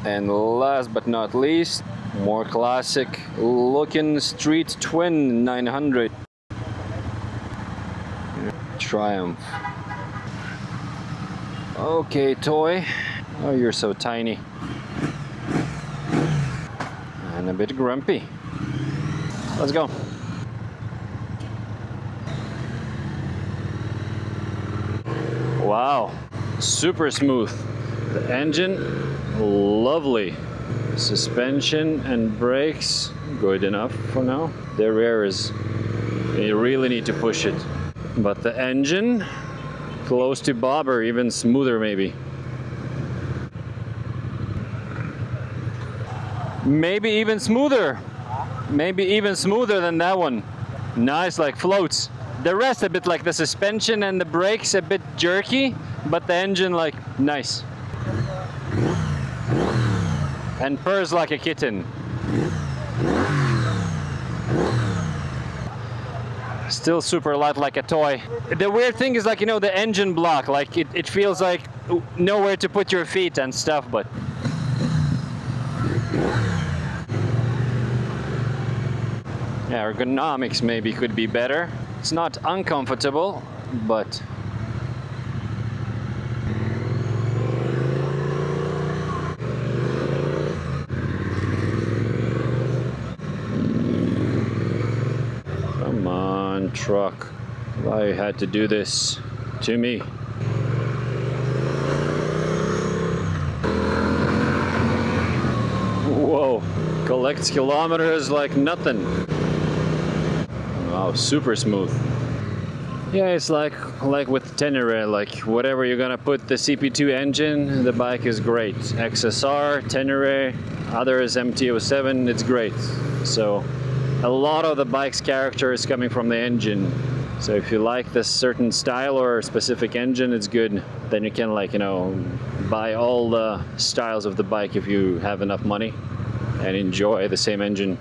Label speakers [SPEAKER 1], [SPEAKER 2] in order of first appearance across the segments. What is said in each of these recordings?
[SPEAKER 1] And last but not least, more classic looking Street Twin 900. Triumph. Okay, toy. Oh, you're so tiny. And a bit grumpy. Let's go. Wow, super smooth. The engine, lovely. Suspension and brakes, good enough for now. The rear is, you really need to push it. But the engine, close to bobber, even smoother maybe. Maybe even smoother. Maybe even smoother than that one. Nice, like floats. The rest a bit like the suspension and the brakes a bit jerky, but the engine like nice. And purrs like a kitten. Still super light like a toy. The weird thing is like, you know, the engine block, like it feels like nowhere to put your feet and stuff, but yeah, ergonomics maybe could be better. It's not uncomfortable, but come on, truck. Why you had to do this to me? Whoa, collects kilometers like nothing. Wow, super smooth. Yeah, it's like with Tenere, like whatever you're gonna put the CP2 engine, the bike is great. XSR, Tenere, others MT-07, it's great. So a lot of the bike's character is coming from the engine. So if you like this certain style or specific engine, it's good. Then you can, like, you know, buy all the styles of the bike if you have enough money and enjoy the same engine.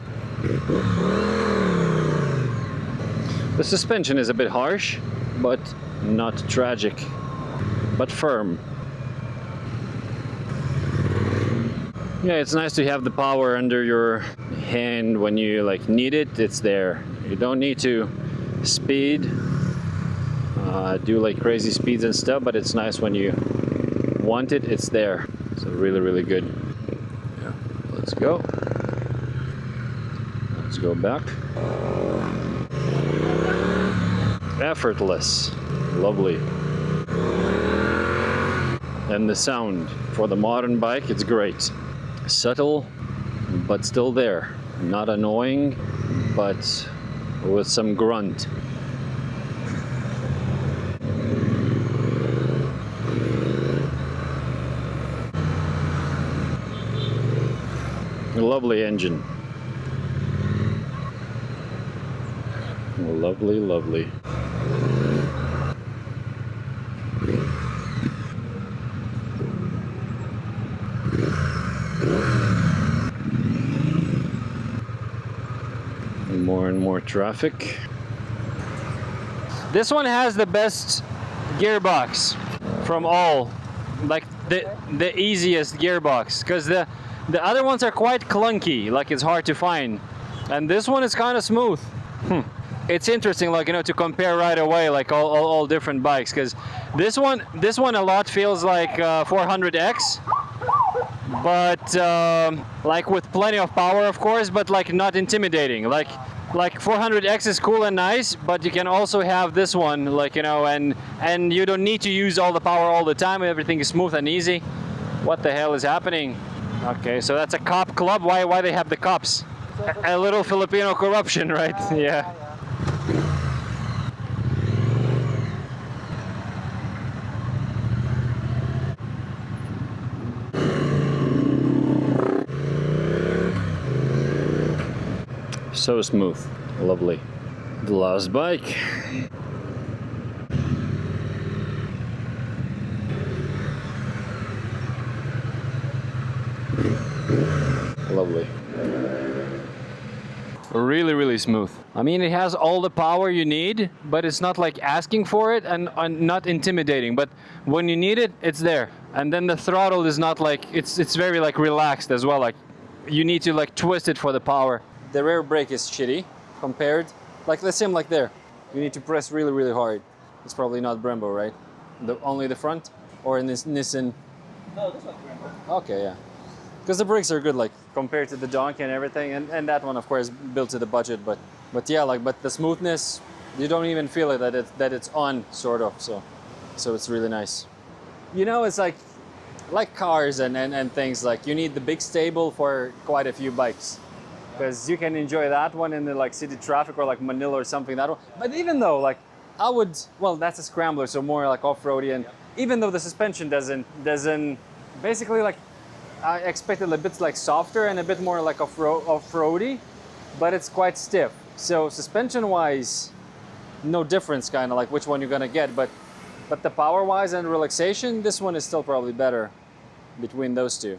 [SPEAKER 1] The suspension is a bit harsh, but not tragic, but firm. Yeah, it's nice to have the power under your hand when you like need it. It's there. You don't need to speed, do like crazy speeds and stuff, but it's nice when you want it, it's there. So really, really good. Yeah, let's go. Let's go back. Effortless, lovely. And the sound for the modern bike, it's great. Subtle, but still there. Not annoying, but with some grunt. A lovely engine. Lovely, lovely. More and more traffic. This one has the best gearbox from all, like the easiest gearbox, because the other ones are quite clunky, like it's hard to find, and this one is kind of smooth. It's interesting, like, you know, to compare right away, like all different bikes, because this one a lot feels like 400X, but like with plenty of power, of course, but like not intimidating. Like 400X is cool and nice, but you can also have this one, like, you know, and you don't need to use all the power all the time. Everything is smooth and easy. What the hell is happening? Okay, so that's a cop club. Why they have the cops? A little Filipino corruption, right? Yeah. So smooth, lovely. The last bike. Lovely. Really, really smooth. I mean, it has all the power you need, but it's not like asking for it and not intimidating. But when you need it, it's there. And then the throttle is not like, it's very like relaxed as well. Like you need to like twist it for the power. The rear brake is shitty compared, like the same like there. You need to press really, really hard. It's probably not Brembo, right? Only the front? Or in this Nissan?
[SPEAKER 2] No, this one's Grunty.
[SPEAKER 1] Okay, yeah. Because the brakes are good, like compared to the Donkey and everything, and that one, of course, built to the budget. But yeah, like, but the smoothness, you don't even feel it that it's on, sort of. So it's really nice. You know, it's like cars and things. Like you need the big stable for quite a few bikes, because you can enjoy that one in the like city traffic or like Manila or something. That one. But even though like I would, well, that's a scrambler, so more like off-roady, and even though the suspension doesn't basically like. I expected a bit like softer and a bit more like off-roady, but it's quite stiff. So suspension-wise, no difference kind of like which one you're gonna get, but the power-wise and relaxation, this one is still probably better between those two.